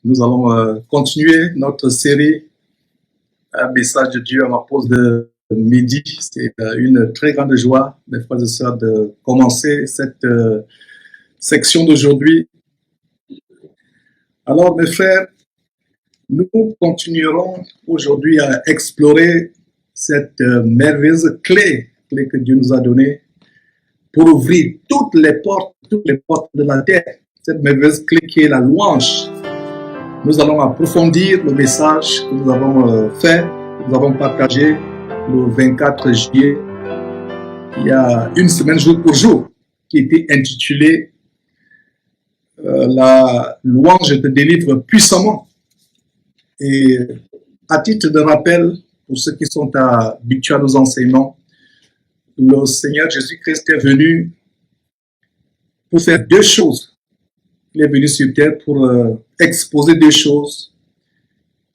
Nous allons continuer notre série Un message de Dieu à ma pause de midi. C'est une très grande joie, mes frères et sœurs, de commencer cette section d'aujourd'hui. Alors, mes frères, nous continuerons aujourd'hui à explorer cette merveilleuse clé que Dieu nous a donnée pour ouvrir toutes les portes de la terre. Cette merveilleuse clé qui est la louange. Nous allons approfondir le message que nous avons fait, que nous avons partagé le 24 juillet, il y a une semaine jour pour jour, qui était intitulé La louange te délivre puissamment. Et à titre de rappel, pour ceux qui sont habitués à nos enseignements, le Seigneur Jésus-Christ est venu pour faire deux choses. Il est venu sur terre pour exposer deux choses.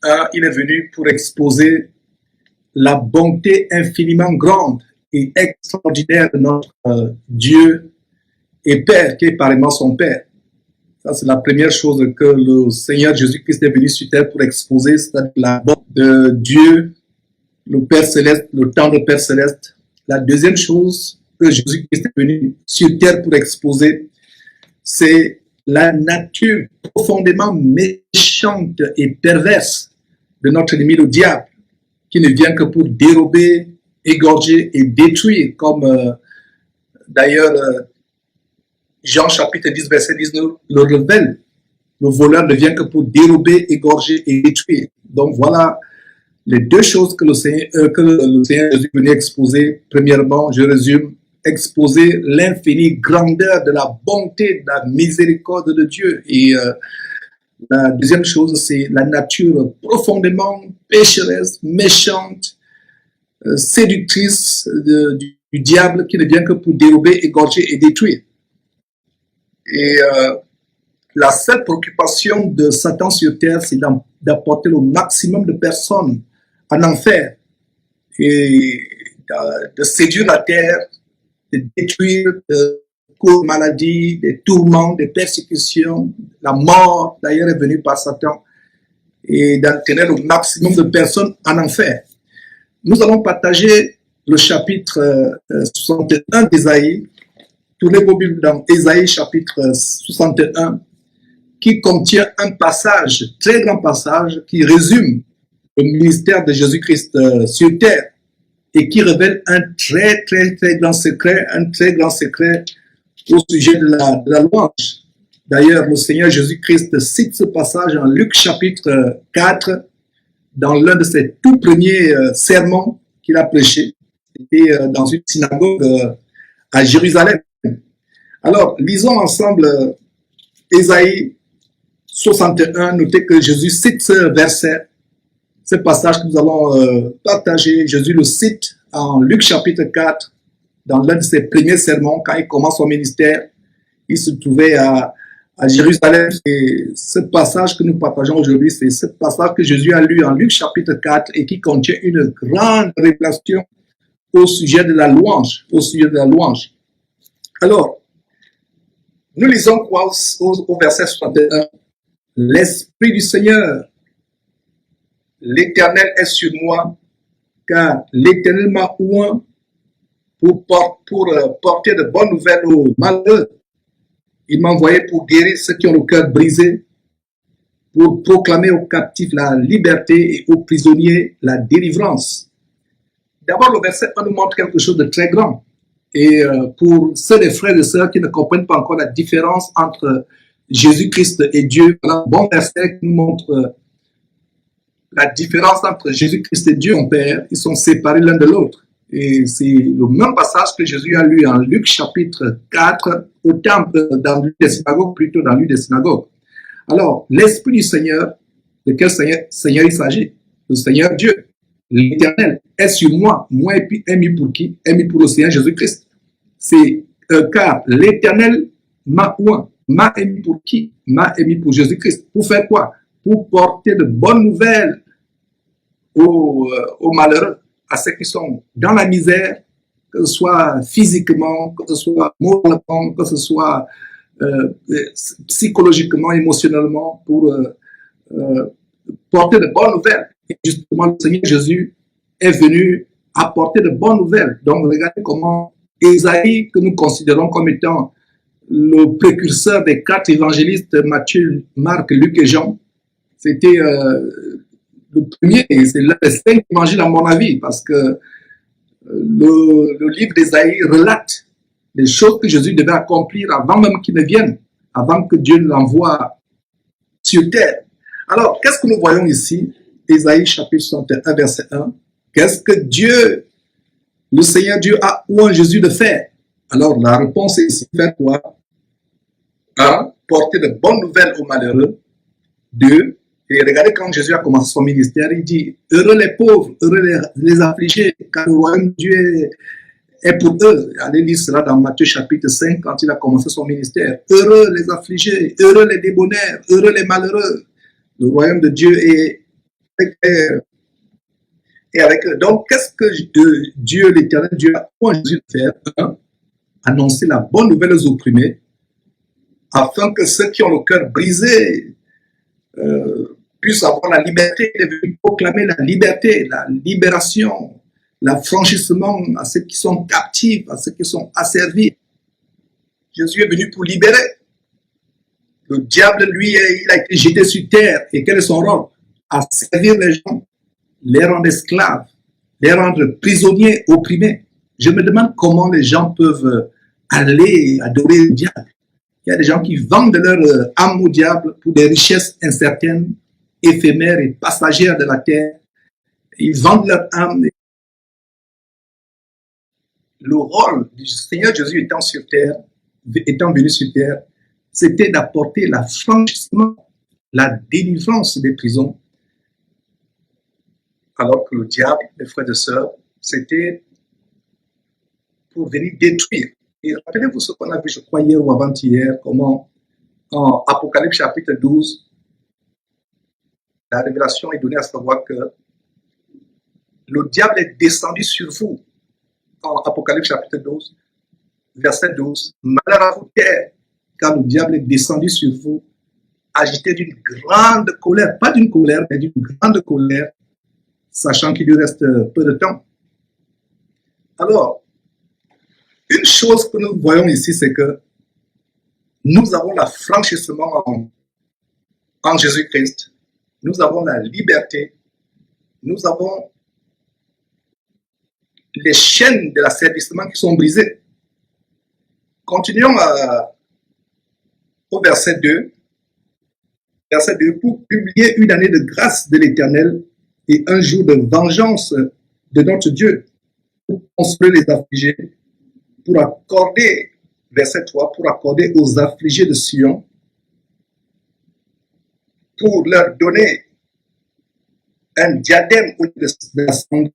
Un, il est venu pour exposer la bonté infiniment grande et extraordinaire de notre Dieu et Père, qui est pareillement son Père. Ça, c'est la première chose que le Seigneur Jésus-Christ est venu sur terre pour exposer, c'est-à-dire la bonté de Dieu, le Père Céleste, le tendre Père Céleste. La deuxième chose que Jésus-Christ est venu sur terre pour exposer, c'est la nature profondément méchante et perverse de notre ennemi, le diable, qui ne vient que pour dérober, égorger et détruire, comme d'ailleurs Jean chapitre 10, verset 10 nous le révèle. Le voleur ne vient que pour dérober, égorger et détruire. Donc voilà les deux choses que le Seigneur Jésus est venu exposer. Premièrement, je résume, exposer l'infinie grandeur de la bonté, de la miséricorde de Dieu. Et la deuxième chose, c'est la nature profondément pécheresse, méchante, séductrice du diable qui ne vient que pour dérober, égorger et détruire. Et la seule préoccupation de Satan sur terre, c'est d'apporter le maximum de personnes en enfer et de séduire la terre, de détruire, de causer maladies, des tourments, des persécutions, la mort d'ailleurs est venue par Satan et d'entraîner le maximum de personnes en enfer. Nous allons partager le chapitre 61 d'Ésaïe. Tournez vos Bibles dans Ésaïe chapitre 61 qui contient un passage, très grand passage, qui résume le ministère de Jésus-Christ sur terre et qui révèle un très grand secret, au sujet de la louange. D'ailleurs, le Seigneur Jésus-Christ cite ce passage en Luc chapitre 4, dans l'un de ses tout premiers sermons qu'il a prêché. C'était dans une synagogue à Jérusalem. Alors, lisons ensemble Ésaïe 61, notez que Jésus cite ce verset, ce passage que nous allons partager. Jésus le cite en Luc chapitre 4, dans l'un de ses premiers sermons, quand il commence son ministère. Il se trouvait à Jérusalem. Et ce passage que nous partageons aujourd'hui, c'est ce passage que Jésus a lu en Luc chapitre 4 et qui contient une grande révélation au sujet de la louange. Alors, nous lisons quoi au verset 61? L'Esprit du Seigneur, l'Éternel est sur moi, car l'Éternel m'a oint pour porter de bonnes nouvelles aux malheureux. Il m'a envoyé pour guérir ceux qui ont le cœur brisé, pour proclamer aux captifs la liberté et aux prisonniers la délivrance. D'abord, le verset 1 nous montre quelque chose de très grand. Et pour ceux des frères et sœurs qui ne comprennent pas encore la différence entre Jésus-Christ et Dieu, voilà un bon verset qui nous montre la différence entre Jésus-Christ et Dieu, mon Père. Ils sont séparés l'un de l'autre. Et c'est le même passage que Jésus a lu en Luc chapitre 4 au temple, dans l'une des synagogues, plutôt dans l'une des synagogues. Alors, l'Esprit du Seigneur, de quel Seigneur il s'agit? Le Seigneur Dieu, l'Éternel, est sur moi. Moi, et puis, est mis pour qui? Est mis pour le Seigneur Jésus-Christ. C'est car l'Éternel m'a oint. M'a émis pour qui? M'a émis pour Jésus-Christ. Pour faire quoi? Pour porter de bonnes nouvelles aux malheureux, à ceux qui sont dans la misère, que ce soit physiquement, que ce soit moralement, que ce soit psychologiquement, émotionnellement, pour porter de bonnes nouvelles. Et justement, le Seigneur Jésus est venu apporter de bonnes nouvelles. Donc, regardez comment Ésaïe, que nous considérons comme étant le précurseur des 4 évangélistes, Matthieu, Marc, Luc et Jean, c'était le premier, et c'est l'un des 5 évangiles à mon avis, parce que le livre d'Ésaïe relate les choses que Jésus devait accomplir avant même qu'il ne vienne, avant que Dieu l'envoie sur terre. Alors, qu'est-ce que nous voyons ici? Ésaïe chapitre 61, verset 1. Qu'est-ce que Dieu, le Seigneur Dieu, a ou en Jésus de faire? Alors, la réponse est ici, faire quoi? 1. Porter de bonnes nouvelles aux malheureux. 2. Et regardez quand Jésus a commencé son ministère, il dit, heureux les pauvres, heureux les affligés, car le royaume de Dieu est pour eux. Allez lire cela dans Matthieu chapitre 5 quand il a commencé son ministère. Heureux les affligés, heureux les débonnaires, heureux les malheureux. Le royaume de Dieu est avec eux. Donc, qu'est-ce que Dieu, l'Éternel Dieu, a pour Jésus de faire? 1. Annoncer la bonne nouvelle aux opprimés, afin que ceux qui ont le cœur brisé puissent avoir la liberté. Il est venu proclamer la liberté, la libération, l'affranchissement à ceux qui sont captifs, à ceux qui sont asservis. Jésus est venu pour libérer. Le diable, lui, il a été jeté sur terre. Et quel est son rôle? À servir les gens, les rendre esclaves, les rendre prisonniers, opprimés. Je me demande comment les gens peuvent aller adorer le diable. Il y a des gens qui vendent leur âme au diable pour des richesses incertaines, éphémères et passagères de la terre. Ils vendent leur âme. Le rôle du Seigneur Jésus étant venu sur terre, c'était d'apporter l'affranchissement, la délivrance des prisons. Alors que le diable, mes frères et sœurs, c'était pour venir détruire. Et rappelez-vous ce qu'on a vu, je crois, hier ou avant-hier, comment en Apocalypse chapitre 12, la révélation est donnée à savoir que le diable est descendu sur vous. En Apocalypse chapitre 12, verset 12. Malheur à vous, terre, car le diable est descendu sur vous, agité d'une grande colère, pas d'une colère, mais d'une grande colère, sachant qu'il lui reste peu de temps. Alors, une chose que nous voyons ici, c'est que nous avons l'affranchissement en Jésus-Christ, nous avons la liberté, nous avons les chaînes de l'asservissement qui sont brisées. Continuons au verset 2. Verset 2, pour publier une année de grâce de l'Éternel et un jour de vengeance de notre Dieu, pour consoler les affligés, pour accorder, verset 3, pour accorder aux affligés de Sion, pour leur donner un diadème au lieu de la cendre,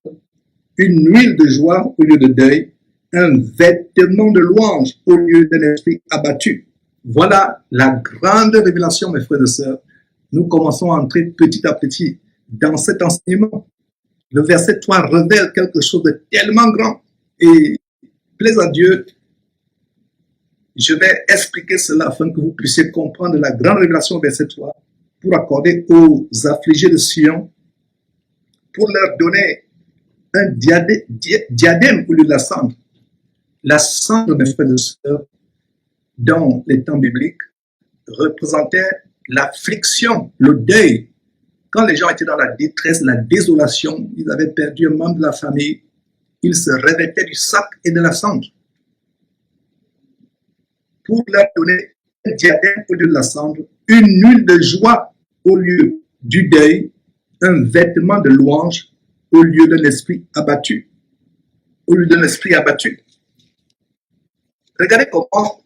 une huile de joie au lieu de deuil, un vêtement de louange au lieu d'un esprit abattu. Voilà la grande révélation, mes frères et sœurs. Nous commençons à entrer petit à petit dans cet enseignement. Le verset 3 révèle quelque chose de tellement grand. Et plaise à Dieu, je vais expliquer cela afin que vous puissiez comprendre la grande révélation verset 3 pour accorder aux affligés de Sion, pour leur donner un diadème au lieu de la cendre. La cendre, mes frères et sœurs, dans les temps bibliques, représentait l'affliction, le deuil. Quand les gens étaient dans la détresse, la désolation, ils avaient perdu un membre de la famille, ils se revêtaient du sac et de la cendre pour leur donner un diadème au lieu de la cendre, une huile de joie au lieu du deuil, un vêtement de louange au lieu d'un esprit abattu. Au lieu d'un esprit abattu. Regardez comment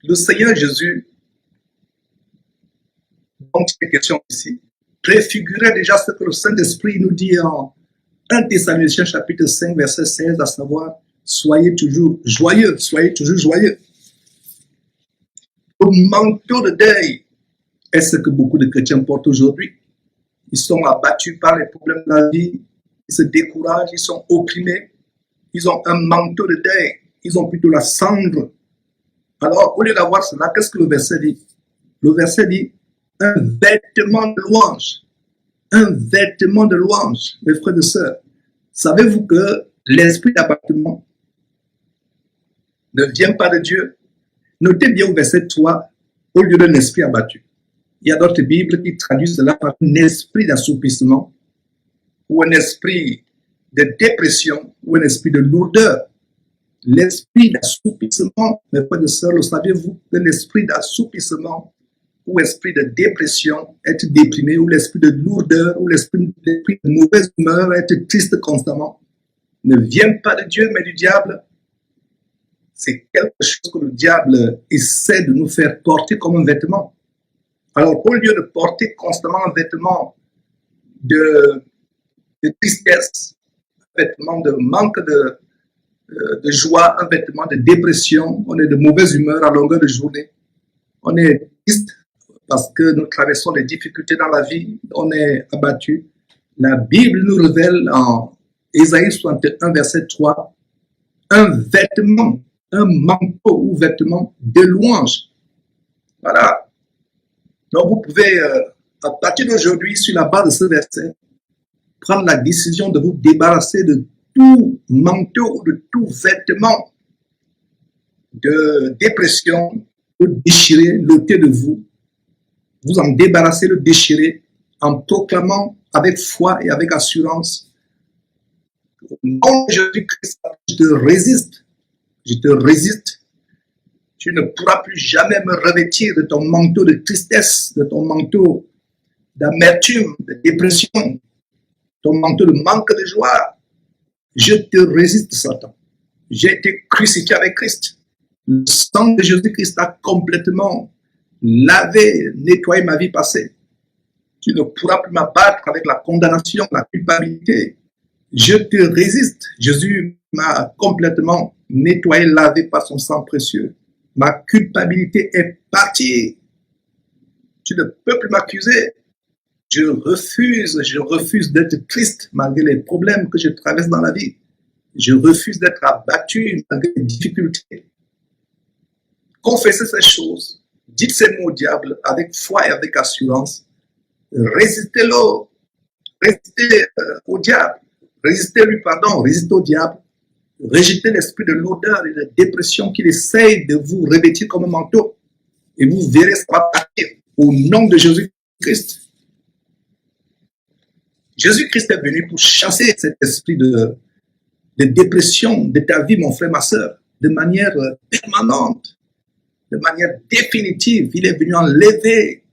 le Seigneur Jésus, dont il est question ici, préfigurait déjà ce que le Saint-Esprit nous dit en 1 Thessaloniciens chapitre 5, verset 16, à savoir, soyez toujours joyeux, soyez toujours joyeux. Le manteau de deuil est ce que beaucoup de chrétiens portent aujourd'hui. Ils sont abattus par les problèmes de la vie, ils se découragent, ils sont opprimés, ils ont un manteau de deuil, ils ont plutôt la cendre. Alors, au lieu d'avoir cela, qu'est-ce que le verset dit? Le verset dit, un vêtement de louange. Un vêtement de louange, mes frères et sœurs. Savez-vous que l'esprit d'abattement ne vient pas de Dieu? Notez bien au verset 3, au lieu d'un esprit abattu. Il y a d'autres Bibles qui traduisent cela par un esprit d'assoupissement, ou un esprit de dépression, ou un esprit de lourdeur. L'esprit d'assoupissement, mes frères et sœurs, le savez-vous que l'esprit d'assoupissement ou esprit de dépression, être déprimé, ou l'esprit de lourdeur, ou l'esprit de mauvaise humeur, être triste constamment, ne vient pas de Dieu, mais du diable. C'est quelque chose que le diable essaie de nous faire porter comme un vêtement. Alors, au lieu de porter constamment un vêtement de tristesse, un vêtement de manque de joie, un vêtement de dépression, on est de mauvaise humeur à longueur de journée, on est triste parce que nous traversons des difficultés dans la vie, on est abattu. La Bible nous révèle en Ésaïe 61, verset 3, un vêtement, un manteau ou vêtement de louange. Voilà. Donc vous pouvez, à partir d'aujourd'hui, sur la base de ce verset, prendre la décision de vous débarrasser de tout manteau ou de tout vêtement de dépression, le déchirer, l'ôter de vous, vous en débarrasser, le déchirer, en proclamant avec foi et avec assurance, au nom de Jésus-Christ, je te résiste, je te résiste. Tu ne pourras plus jamais me revêtir de ton manteau de tristesse, de ton manteau d'amertume, de dépression, ton manteau de manque de joie. Je te résiste, Satan. J'ai été crucifié avec Christ. Le sang de Jésus-Christ a complètement lavé, nettoyé ma vie passée. Tu ne pourras plus m'abattre avec la condamnation, la culpabilité. Je te résiste. Jésus m'a complètement nettoyé, lavé par son sang précieux. Ma culpabilité est partie. Tu ne peux plus m'accuser. Je refuse d'être triste malgré les problèmes que je traverse dans la vie. Je refuse d'être abattu malgré les difficultés. Confessez ces choses. Dites ces mots au diable avec foi et avec assurance. Résistez-le. Résistez au diable. Résistez-lui, pardon. Résistez au diable. Rejetez l'esprit de l'odeur et de la dépression qu'il essaye de vous revêtir comme un manteau. Et vous verrez ça va partir au nom de Jésus-Christ. Jésus-Christ est venu pour chasser cet esprit de dépression de ta vie, mon frère, ma soeur, de manière permanente, de manière définitive. Il est venu enlever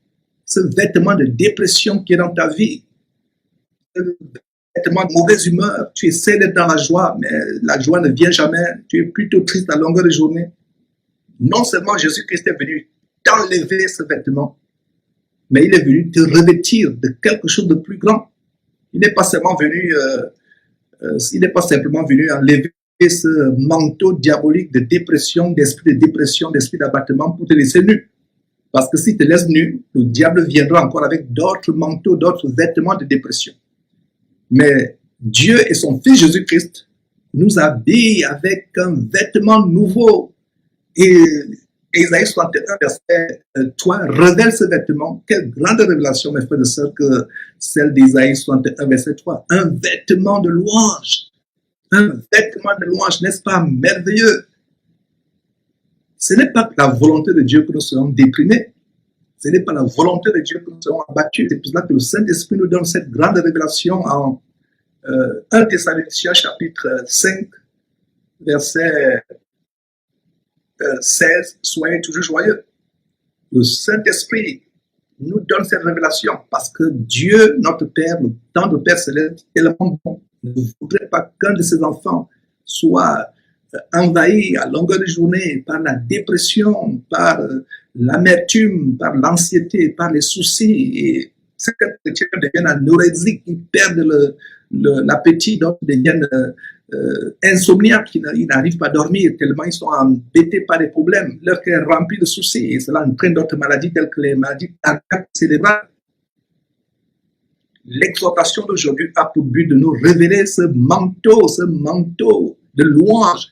ce vêtement de dépression qui est dans ta vie, ce vêtement de mauvaise humeur. Tu essaies d'être dans la joie, mais la joie ne vient jamais. Tu es plutôt triste à longueur de journée. Non seulement Jésus-Christ est venu t'enlever ce vêtement, mais il est venu te revêtir de quelque chose de plus grand. Il n'est pas seulement venu, enlever ce manteau diabolique de dépression, d'esprit d'abattement pour te laisser nu. Parce que s'il te laisse nu, le diable viendra encore avec d'autres manteaux, d'autres vêtements de dépression. Mais Dieu et son Fils Jésus-Christ nous habillent avec un vêtement nouveau. Et Ésaïe 61, verset 3, révèle ce vêtement. Quelle grande révélation, mes frères et sœurs, que celle d'Ésaïe 61, verset 3. Un vêtement de louange. Un vêtement de louange, n'est-ce pas merveilleux? Ce n'est pas la volonté de Dieu que nous soyons déprimés. Ce n'est pas la volonté de Dieu que nous soyons abattus. C'est pour cela que le Saint-Esprit nous donne cette grande révélation en 1 Thessaloniciens chapitre 5, verset 16, soyez toujours joyeux. Le Saint-Esprit nous donne cette révélation parce que Dieu, notre Père, le tendre Père céleste, est tellement bon. Il ne voudrait pas qu'un de ses enfants soit envahi à longueur de journée par la dépression, par l'amertume, par l'anxiété, par les soucis. Et certains chrétiens deviennent anorexiques, ils perdent l'appétit, donc deviennent insomniaques, ils n'arrivent pas à dormir tellement ils sont embêtés par les problèmes. Leur cœur est rempli de soucis et cela entraîne d'autres maladies telles que les maladies cardiaques cérébrales. L'exhortation d'aujourd'hui a pour but de nous révéler ce manteau de louange.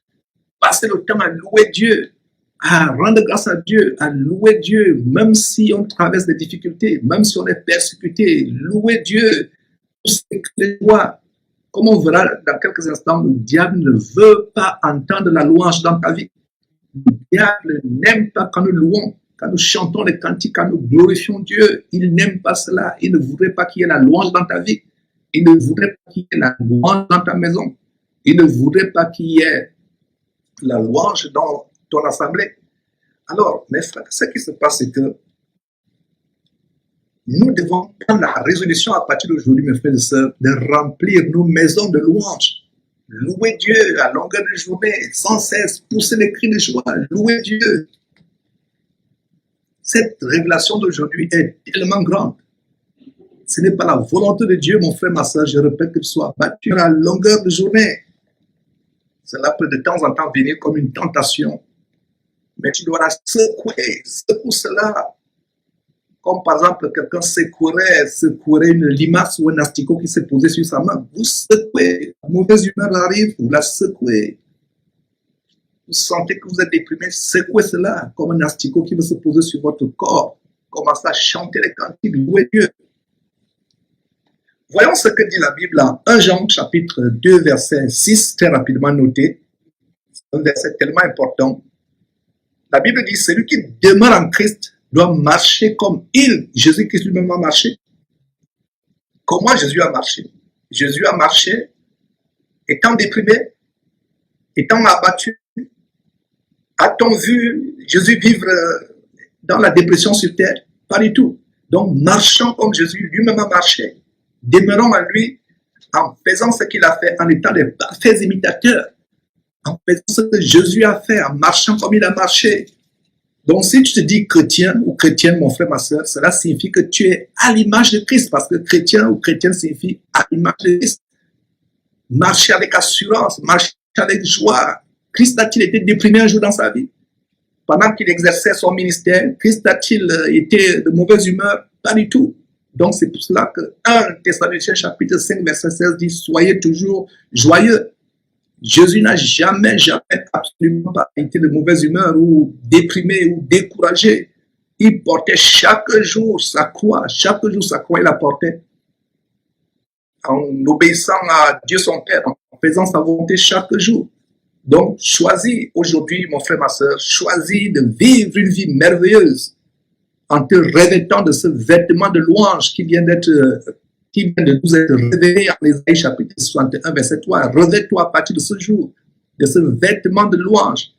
Passer le temps à louer Dieu, à rendre grâce à Dieu, à louer Dieu, même si on traverse des difficultés, même si on est persécuté, louer Dieu pour ce qu'il voit. Comme on verra dans quelques instants, le diable ne veut pas entendre la louange dans ta vie. Le diable n'aime pas quand nous louons, quand nous chantons les cantiques, quand nous glorifions Dieu. Il n'aime pas cela. Il ne voudrait pas qu'il y ait la louange dans ta vie. Il ne voudrait pas qu'il y ait la louange dans ta maison. Il ne voudrait pas qu'il y ait la louange dans ton assemblée. Alors, mes frères, ce qui se passe, c'est que nous devons prendre la résolution à partir d'aujourd'hui, mes frères et sœurs, de remplir nos maisons de louange. Louer Dieu à longueur de journée, sans cesse, pousser les cris de joie, louer Dieu. Cette révélation d'aujourd'hui est tellement grande. Ce n'est pas la volonté de Dieu, mon frère, ma soeur, je répète, que tu sois battu à longueur de journée. Cela peut de temps en temps venir comme une tentation. Mais tu dois la secouer, secoue cela. Comme par exemple, quelqu'un secouerait une limace ou un asticot qui s'est posé sur sa main. Vous secouez, la mauvaise humeur arrive, vous la secouez. Vous sentez que vous êtes déprimé, secouez cela comme un asticot qui veut se poser sur votre corps. Commencez à chanter les cantiques, louez Dieu. Voyons ce que dit la Bible en 1 Jean chapitre 2 verset 6, très rapidement noté. C'est un verset tellement important. La Bible dit, celui qui demeure en Christ doit marcher comme il, Jésus-Christ lui-même a marché. Comment Jésus a marché? Jésus a marché étant déprimé, étant abattu. A-t-on vu Jésus vivre dans la dépression sur terre? Pas du tout. Donc, marchant comme Jésus lui-même a marché, demeurons à lui en faisant ce qu'il a fait, en étant des parfaits imitateurs, en faisant ce que Jésus a fait, en marchant comme il a marché. Donc, si tu te dis chrétien ou chrétienne, mon frère, ma soeur, cela signifie que tu es à l'image de Christ, parce que chrétien ou chrétienne signifie à l'image de Christ. Marcher avec assurance, marcher avec joie. Christ a-t-il été déprimé un jour dans sa vie? Pendant qu'il exerçait son ministère, Christ a-t-il été de mauvaise humeur? Pas du tout. Donc, c'est pour cela que 1 Thessaloniciens chapitre 5, verset 16 dit, soyez toujours joyeux. Jésus n'a jamais, absolument pas été de mauvaise humeur ou déprimé ou découragé. Il portait chaque jour sa croix, il la portait en obéissant à Dieu son Père, en faisant sa volonté chaque jour. Donc, choisis aujourd'hui, mon frère, ma soeur, choisis de vivre une vie merveilleuse en te revêtant de ce vêtement de louange qui vient de nous être révélé en Ésaïe chapitre 61, verset 3. Revêt-toi à partir de ce jour, de ce vêtement de louange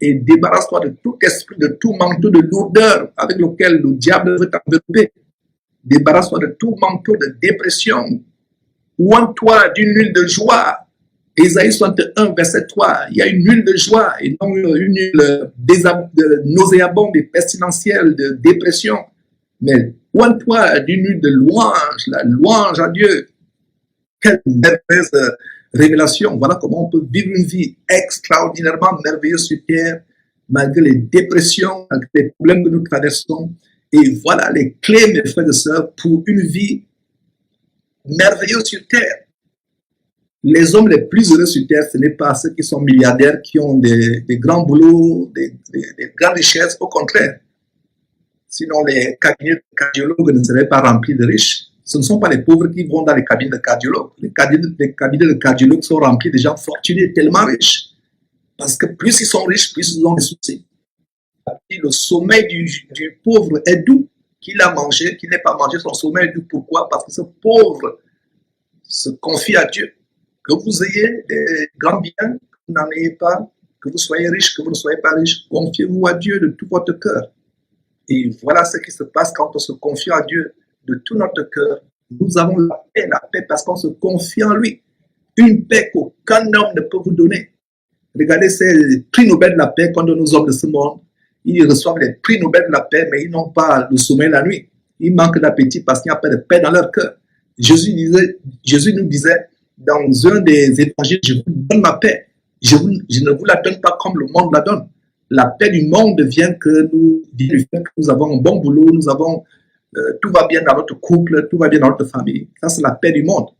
et débarrasse-toi de tout esprit, de tout manteau de lourdeur avec lequel le diable veut t'envelopper. Débarrasse-toi de tout manteau de dépression. Oins-toi d'une huile de joie. Ésaïe 61, verset 3. Il y a une huile de joie et non une huile nauséabonde et pestilentielle de dépression. Mais oins-toi d'une huile de louange, la louange à Dieu. Quelle merveilleuse révélation. Voilà comment on peut vivre une vie extraordinairement merveilleuse sur terre, malgré les dépressions, malgré les problèmes que nous traversons. Et voilà les clés, mes frères et sœurs, pour une vie merveilleuse sur terre. Les hommes les plus heureux sur terre, ce n'est pas ceux qui sont milliardaires, qui ont des grands boulots, des grandes richesses, au contraire. Sinon, les cabinets de cardiologues ne seraient pas remplis de riches. Ce ne sont pas les pauvres qui vont dans les cabinets de cardiologues. Les cabinets de cardiologues sont remplis de gens fortunés, tellement riches. Parce que plus ils sont riches, plus ils ont des soucis. Le sommeil du pauvre est doux. Qu'il a mangé, qu'il n'ait pas mangé, son sommeil est doux. Pourquoi? Parce que ce pauvre se confie à Dieu. Que vous ayez des grands biens, que vous n'en ayez pas, que vous soyez riche, que vous ne soyez pas riche, confiez-vous à Dieu de tout votre cœur. Et voilà ce qui se passe quand on se confie à Dieu de tout notre cœur. Nous avons la paix parce qu'on se confie en lui. Une paix qu'aucun homme ne peut vous donner. Regardez ces prix Nobel de la paix qu'on donne aux hommes de ce monde. Ils reçoivent les prix Nobel de la paix, mais ils n'ont pas le sommeil la nuit. Ils manquent d'appétit parce qu'il n'y a pas de paix dans leur cœur. Jésus nous disait dans un des évangiles, je vous donne ma paix. Je ne vous la donne pas comme le monde la donne. La paix du monde vient du fait que nous avons un bon boulot, tout va bien dans notre couple, tout va bien dans notre famille. Ça, c'est la paix du monde.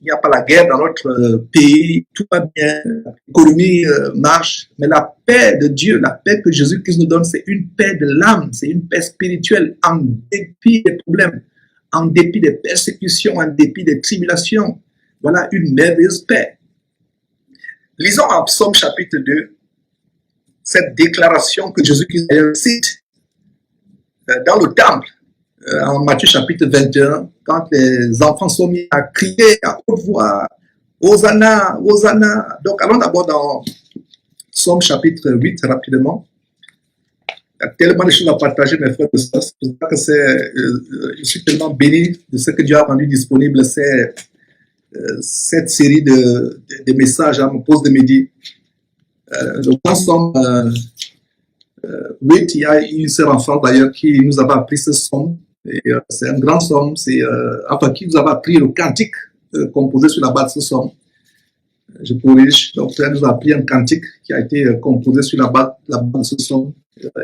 il n'y a pas la guerre dans notre pays, tout va bien, l'économie marche, mais la paix de Dieu, la paix que Jésus-Christ nous donne, c'est une paix de l'âme, c'est une paix spirituelle en dépit des problèmes, en dépit des persécutions, en dépit des tribulations. Voilà une merveilleuse paix. Lisons en Psaume chapitre 2, cette déclaration que Jésus-Christ cite dans le temple, en Matthieu chapitre 21, quand les enfants sont mis à crier à haute voix, Hosanna, Hosanna. Donc allons d'abord dans Psaume chapitre 8 rapidement. Il y a tellement de choses à partager, mes frères et sœurs. C'est pour ça que je suis tellement béni de ce que Dieu a rendu disponible, cette série de messages à mon poste de midi. Donc dans Psaume 8, il y a une sœur en France d'ailleurs qui nous avait appris ce psaume. C'est un grand psaume, enfin qui nous avait appris le cantique composé sur la base de ce psaume. Je corrige, donc elle nous a appris un cantique qui a été composé sur la base de ce psaume.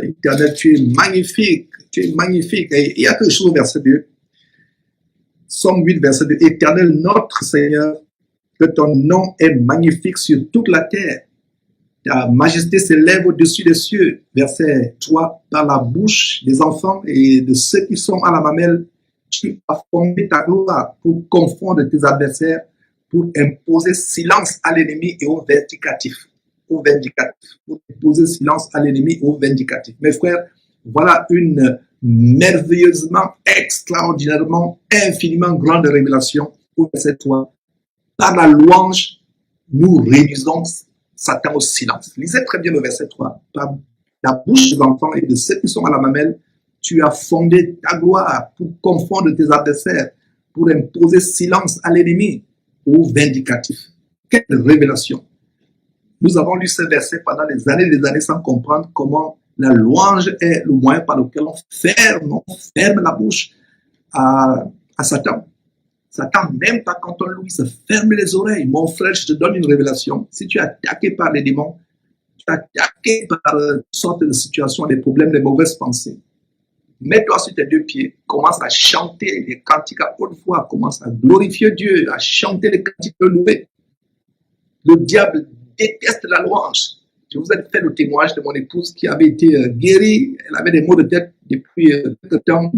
Éternel, tu es magnifique, tu es magnifique. Et il y a quelque chose au verset 2. Psaume 8, verset 2. Éternel, notre Seigneur, que ton nom est magnifique sur toute la terre. Ta majesté s'élève au-dessus des cieux. Verset 3. Par la bouche des enfants et de ceux qui sont à la mamelle, tu as formé ta gloire pour confondre tes adversaires, pour imposer silence à l'ennemi et au vindicatif. Pour imposer silence à l'ennemi et au vindicatif. Mes frères, voilà une merveilleusement, extraordinairement, infiniment grande révélation au verset 3. Par la louange, nous réduisons Satan au silence. Lisez très bien le verset 3. Par la bouche des enfants et de ceux qui sont à la mamelle, tu as fondé ta gloire pour confondre tes adversaires, pour imposer silence à l'ennemi, au vindicatif. Quelle révélation! Nous avons lu ce verset pendant des années sans comprendre comment la louange est le moyen par lequel on ferme la bouche à Satan. Satan n'aime pas quand on loue, il se ferme les oreilles. Mon frère, je te donne une révélation. Si tu es attaqué par les démons, tu es attaqué par toutes sortes de situations, des problèmes, des mauvaises pensées, mets-toi sur tes deux pieds, commence à chanter les cantiques à haute voix, commence à glorifier Dieu, à chanter les cantiques de louer. Le diable déteste la louange. Je vous ai fait le témoignage de mon épouse qui avait été guérie. Elle avait des maux de tête depuis quelque temps.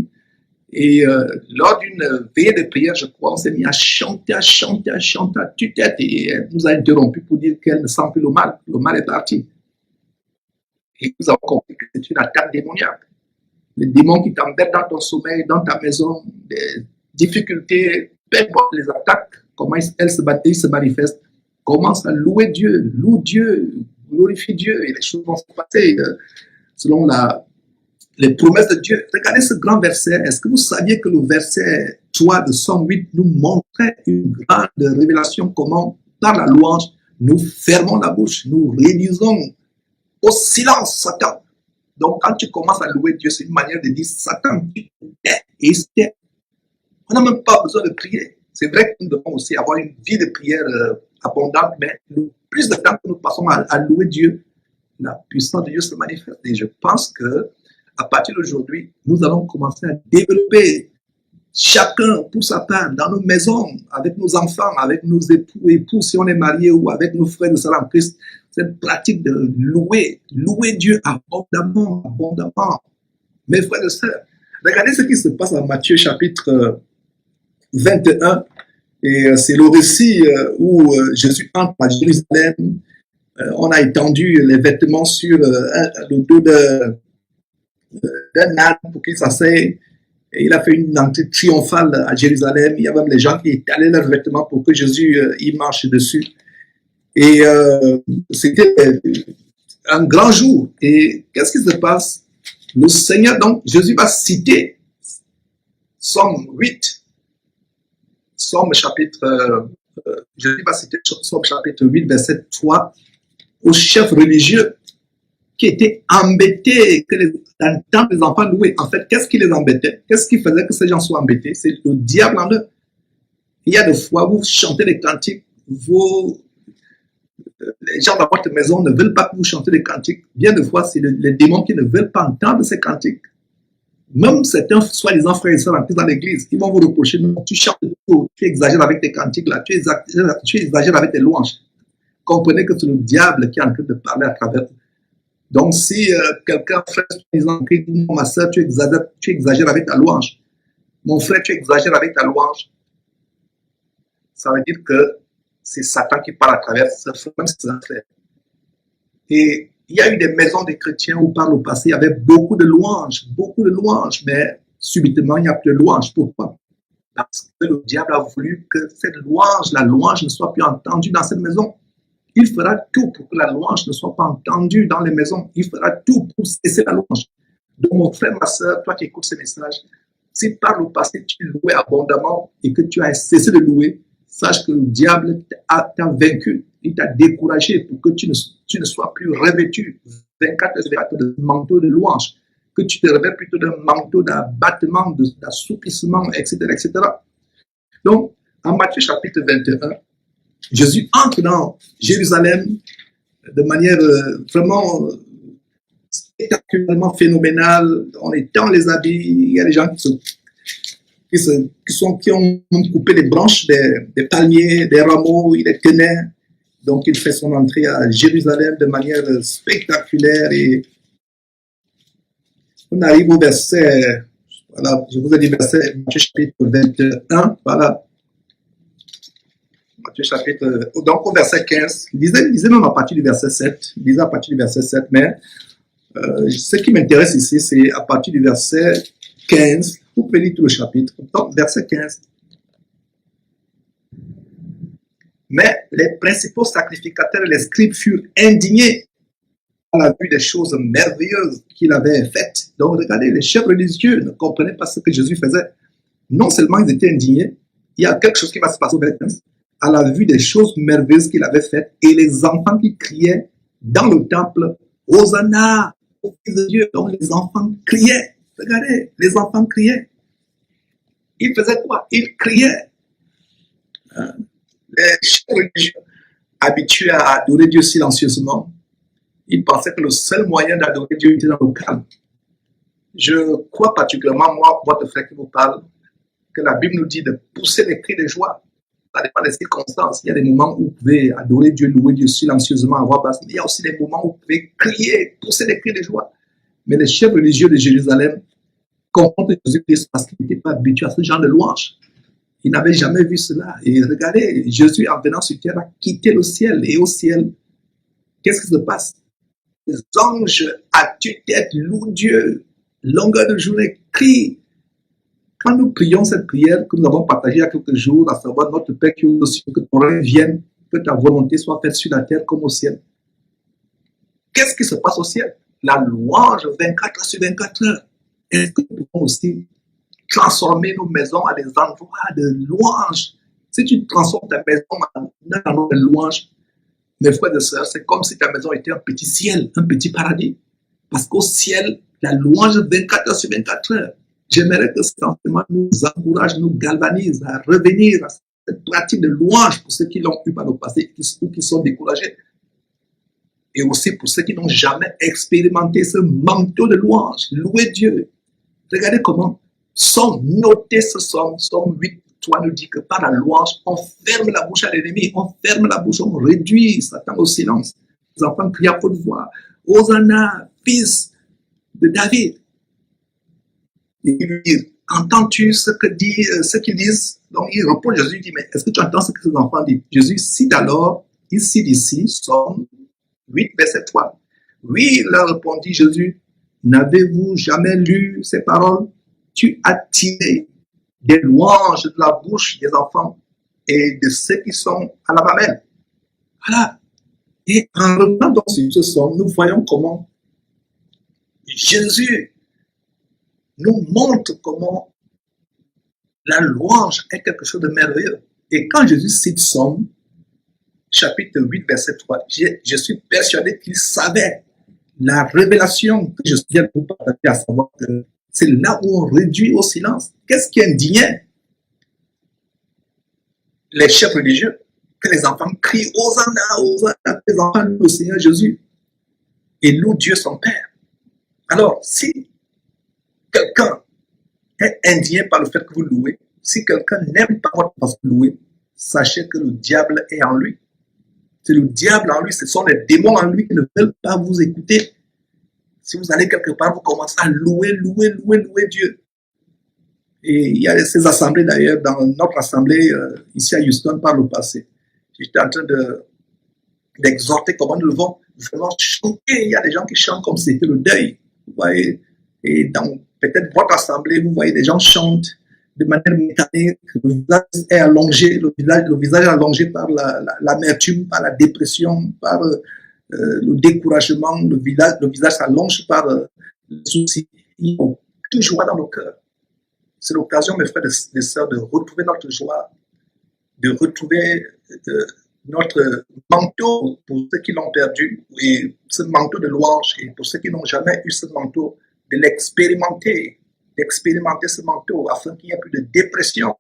Et lors d'une veillée de prière, je crois, on s'est mis à chanter à tue-tête. Et elle nous a interrompu pour dire qu'elle ne sent plus le mal. Le mal est parti. Et nous avons compris que c'est une attaque démoniaque. Les démons qui t'embêtent dans ton sommeil, dans ta maison, des difficultés, peu importe les attaques, comment elles se manifestent, commence à louer Dieu, loue Dieu, glorifie Dieu, et les choses vont se passer selon les promesses de Dieu. Regardez ce grand verset. Est-ce que vous saviez que le verset 3 de Psaume 8 nous montrait une grande révélation comment, par la louange, nous fermons la bouche, nous réduisons au silence Satan. Donc, quand tu commences à louer Dieu, c'est une manière de dire Satan, tu te tais et il se tait. On n'a même pas besoin de prier. C'est vrai que nous devons aussi avoir une vie de prière abondante, mais le plus de temps que nous passons à louer Dieu, la puissance de Dieu se manifeste. Et je pense que à partir d'aujourd'hui, nous allons commencer à développer chacun pour sa part dans nos maisons, avec nos enfants, avec nos époux si on est marié ou avec nos frères de sœurs en Christ, cette pratique de louer Dieu abondamment. Mes frères et sœurs, regardez ce qui se passe en Matthieu chapitre 21. Et c'est le récit où Jésus entre à Jérusalem. On a étendu les vêtements sur le dos d'un âne pour qu'il s'asseye. Et il a fait une entrée triomphale à Jérusalem. Il y a même les gens qui étalaient leurs vêtements pour que Jésus y marche dessus. Et c'était un grand jour. Et qu'est-ce qui se passe? Le Seigneur, donc, Jésus va citer Psaume 8. Psaume chapitre, Jésus va citer Psaume chapitre 8, verset 3, aux chefs religieux qui étaient embêtés d'entendre les enfants louer. En fait, qu'est-ce qui les embêtait? Qu'est-ce qui faisait que ces gens soient embêtés? C'est le diable en eux. Il y a des fois, vous chantez des cantiques, les gens dans votre maison ne veulent pas que vous chantez des cantiques. Bien des fois, c'est les démons qui ne veulent pas entendre ces cantiques. Même certains soi-disant frères et sœurs en dans l'église, ils vont vous reprocher, non, tu chantes trop, tu exagères avec tes cantiques là, tu exagères avec tes louanges. Comprenez que c'est le diable qui est en train de parler à travers vous. Donc si quelqu'un, frère, soi-disant, dit, non, ma sœur, tu exagères avec ta louange. Mon frère, tu exagères avec ta louange. Ça veut dire que c'est Satan qui parle à travers ce frère, même si c'est un frère. Et il y a eu des maisons des chrétiens où par le passé, il y avait beaucoup de louanges, mais subitement, il n'y a plus de louanges. Pourquoi? Parce que le diable a voulu que cette louange, la louange ne soit plus entendue dans cette maison. Il fera tout pour que la louange ne soit pas entendue dans les maisons. Il fera tout pour cesser la louange. Donc, mon frère, ma soeur, toi qui écoutes ces messages, si par le passé tu louais abondamment et que tu as cessé de louer, sache que le diable t'a vaincu, il t'a découragé pour que tu ne sois plus revêtu 24 de manteau de louange, que tu te revêtes plutôt d'un manteau d'abattement, d'assouplissement, etc., etc. Donc, en Matthieu chapitre 21, Jésus entre dans Jérusalem de manière vraiment spectaculairement phénoménale. On étend les habits, il y a des gens qui ont coupé les branches des palmiers, des rameaux, il les tenait. Donc il fait son entrée à Jérusalem de manière spectaculaire et on arrive au verset, voilà, je vous ai dit verset, Matthieu chapitre 21, voilà. Matthieu chapitre, donc au verset 15, lisez même à partir du verset 7, lisez à partir du verset 7, mais ce qui m'intéresse ici, c'est à partir du verset 15, vous pouvez lire tout le chapitre, donc verset 15. Mais les principaux sacrificateurs et les scribes furent indignés à la vue des choses merveilleuses qu'il avait faites. Donc regardez, les chefs religieux ne comprenaient pas ce que Jésus faisait. Non seulement ils étaient indignés, il y a quelque chose qui va se passer au verset 15, à la vue des choses merveilleuses qu'il avait faites, et les enfants qui criaient dans le temple, Hosanna au Fils de Dieu. Donc les enfants criaient. Regardez, les enfants criaient. Ils faisaient quoi? Ils criaient. Les chefs religieux, habitués à adorer Dieu silencieusement, ils pensaient que le seul moyen d'adorer Dieu était dans le calme. Je crois particulièrement, moi, votre frère qui vous parle, que la Bible nous dit de pousser les cris de joie. Ça dépend des circonstances. Il y a des moments où vous pouvez adorer Dieu, louer Dieu silencieusement à voix basse. Mais il y a aussi des moments où vous pouvez crier, pousser les cris de joie. Mais les chefs religieux de Jérusalem confrontent Jésus-Christ parce qu'ils n'étaient pas habitués à ce genre de louange. Ils n'avaient jamais vu cela. Et regardez, Jésus, en venant sur terre, a quitté le ciel. Et au ciel, qu'est-ce qui se passe? Les anges à tue-tête louent Dieu. Longueur de journée, crient. Quand nous prions cette prière que nous avons partagée il y a quelques jours, à savoir notre Père qui est aux cieux, que ton règne vienne, que ta volonté soit faite sur la terre comme au ciel. Qu'est-ce qui se passe au ciel? La louange 24 heures sur 24 heures. Est-ce que nous pouvons aussi transformer nos maisons à des endroits de louange? Si tu transformes ta maison en un endroit de louange, mes frères et sœurs, c'est comme si ta maison était un petit ciel, un petit paradis. Parce qu'au ciel, la louange 24 heures sur 24 heures. J'aimerais que cet enseignement nous encourage, nous galvanise à revenir à cette pratique de louange pour ceux qui l'ont eu par le passé ou qui sont découragés. Et aussi pour ceux qui n'ont jamais expérimenté ce manteau de louange. Louer Dieu. Regardez comment sont notés ce somme 8. Toi nous dit que par la louange, on ferme la bouche à l'ennemi, on ferme la bouche, on réduit Satan au silence. Les enfants crient à haute voix, Hosanna, fils de David. Et il lui dit, entends-tu ce qu'ils disent? Donc il répond, Jésus dit, mais est-ce que tu entends ce que ces enfants disent? Jésus cite alors, il cite ici, Somme 8, verset 3. Oui, leur répondit Jésus, n'avez-vous jamais lu ces paroles? Tu as tiré des louanges de la bouche des enfants et de ceux qui sont à la mamelle. Voilà. Et en revenant dans ce somme, nous voyons comment Jésus nous montre comment la louange est quelque chose de merveilleux. Et quand Jésus cite Somme, chapitre 8, verset 3, je suis persuadé qu'il savait la révélation que je viens de vous partager, à savoir que c'est là où on réduit au silence. Qu'est-ce qui indignait les chefs religieux? Que les enfants crient Hosanna, Hosanna, les enfants louent le Seigneur Jésus et louent Dieu son Père. Alors, si quelqu'un est indigné par le fait que vous louez, si quelqu'un n'aime pas votre façon de louer, sachez que le diable est en lui. C'est le diable en lui, ce sont les démons en lui qui ne veulent pas vous écouter. Si vous allez quelque part, vous commencez à louer Dieu. Et il y a ces assemblées d'ailleurs, dans notre assemblée ici à Houston par le passé. J'étais en train d'exhorter comment nous devons vraiment chanter. Il y a des gens qui chantent comme si c'était le deuil. Vous voyez, et dans peut-être votre assemblée, vous voyez des gens chantent de manière mécanique, le visage est allongé, le visage est allongé par l'amertume, par la dépression, par le découragement, le visage s'allonge par le souci. Il y a aucune joie dans le cœur. C'est l'occasion, mes frères et sœurs, de retrouver notre joie, de retrouver notre manteau pour ceux qui l'ont perdu, et ce manteau de louange, et pour ceux qui n'ont jamais eu ce manteau, de l'expérimenter, d'expérimenter ce manteau afin qu'il n'y ait plus de dépression.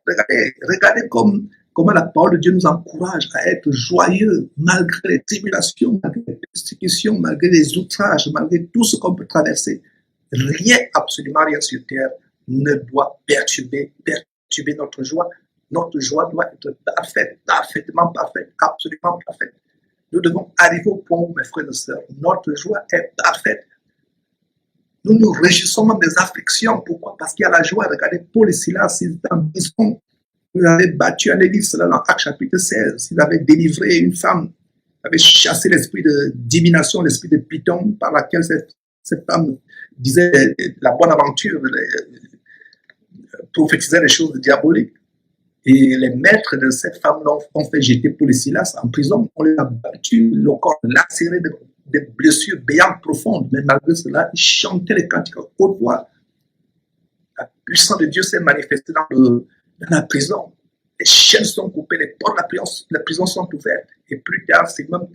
Regardez comment la parole de Dieu nous encourage à être joyeux malgré les tribulations, malgré les persécutions, malgré les outrages, malgré tout ce qu'on peut traverser. Rien, absolument rien sur terre ne doit perturber notre joie. Notre joie doit être parfaite, parfaitement parfaite, absolument parfaite. Nous devons arriver au point où, mes frères et sœurs, notre joie est parfaite. Nous nous réjouissons même des afflictions. Pourquoi? Parce qu'il y a la joie. Regardez, Paul et Silas, ils étaient en prison. Ils avaient battu un église, cela dans Actes chapitre 16. Ils avaient délivré une femme. Ils avaient chassé l'esprit de divination, l'esprit de Python, par laquelle cette femme disait la bonne aventure, prophétisait des choses diaboliques. Et les maîtres de cette femme ont fait jeter Paul et Silas en prison. On les a battus, le corps lacéré des blessures béantes profondes. Mais malgré cela, ils chantaient les cantiques à haute voix. La puissance de Dieu s'est manifestée dans la prison. Les chaînes sont coupées, les portes de la prison sont ouvertes. Et plus tard, c'est même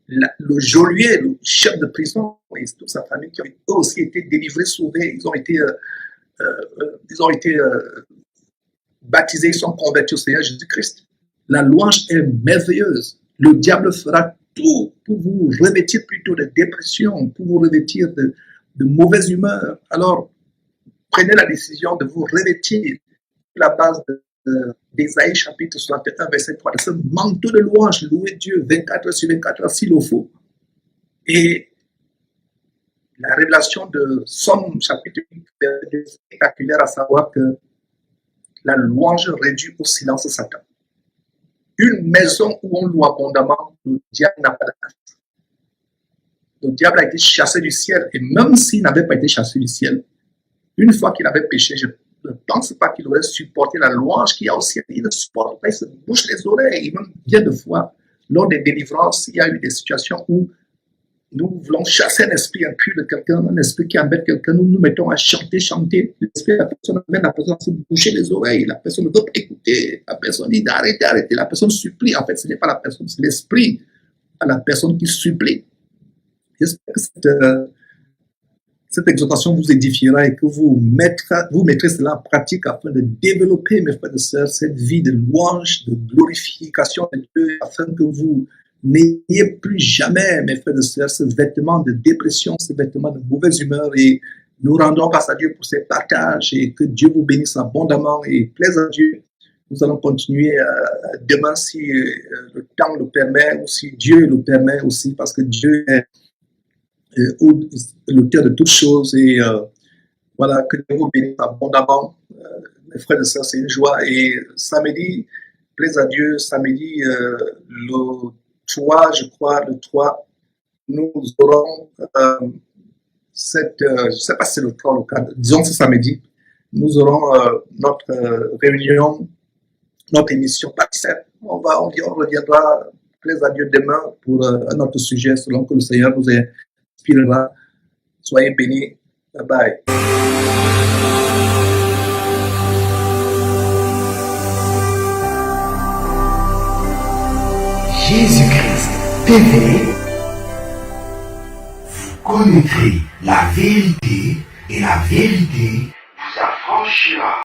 le geôlier, le chef de prison, et toute sa famille qui ont eux aussi été délivrés, sauvés. Ils ont été baptisés, ils sont convertis au Seigneur Jésus-Christ. La louange est merveilleuse. Le diable fera tout pour vous revêtir plutôt de dépression, pour vous revêtir de mauvaise humeur. Alors, prenez la décision de vous revêtir la base d'Ésaïe chapitre 61, verset 3, de ce manteau de louange, louer Dieu 24 heures sur 24 heures s'il le faut. Et la révélation de Somme chapitre 8 est spectaculaire, à savoir que la louange réduit au silence Satan. Une maison où on loue abondamment, le diable n'a pas de place. Le diable a été chassé du ciel, et même s'il n'avait pas été chassé du ciel, une fois qu'il avait péché, je ne pense pas qu'il aurait supporté la louange qu'il y a au ciel. Il ne supporte pas, il se bouche les oreilles. Et même bien de fois, lors des délivrances, il y a eu des situations où nous voulons chasser un esprit impur de quelqu'un, un esprit qui embête quelqu'un, nous nous mettons à chanter. L'esprit de la personne amène la personne à se boucher les oreilles, la personne ne veut pas écouter, la personne dit d'arrêter, la personne supplie. En fait, ce n'est pas la personne, c'est l'esprit à la personne qui supplie. J'espère que cette exhortation vous édifiera et que vous mettrez cela en pratique afin de développer, mes frères et sœurs, cette vie de louange, de glorification de Dieu, afin que vous n'ayez plus jamais, mes frères et sœurs, ce vêtement de dépression, ce vêtement de mauvaise humeur. Et nous rendons grâce à Dieu pour ces partages et que Dieu vous bénisse abondamment et plaise à Dieu. Nous allons continuer demain si le temps le permet ou si Dieu le permet aussi, parce que Dieu est l'auteur de toutes choses. Et voilà, que Dieu vous bénisse abondamment. Mes frères et sœurs, c'est une joie. Et samedi, plaise à Dieu, samedi, le 3, je crois, le 3, nous aurons je ne sais pas si c'est le 3 ou le 4, disons ce samedi, nous aurons notre réunion, notre émission par 7. On reviendra, plaise à Dieu, demain pour un autre sujet selon que le Seigneur nous inspirera. Soyez bénis. Bye bye. Jésus-Christ TV, vous connaîtrez la vérité et la vérité vous affranchira.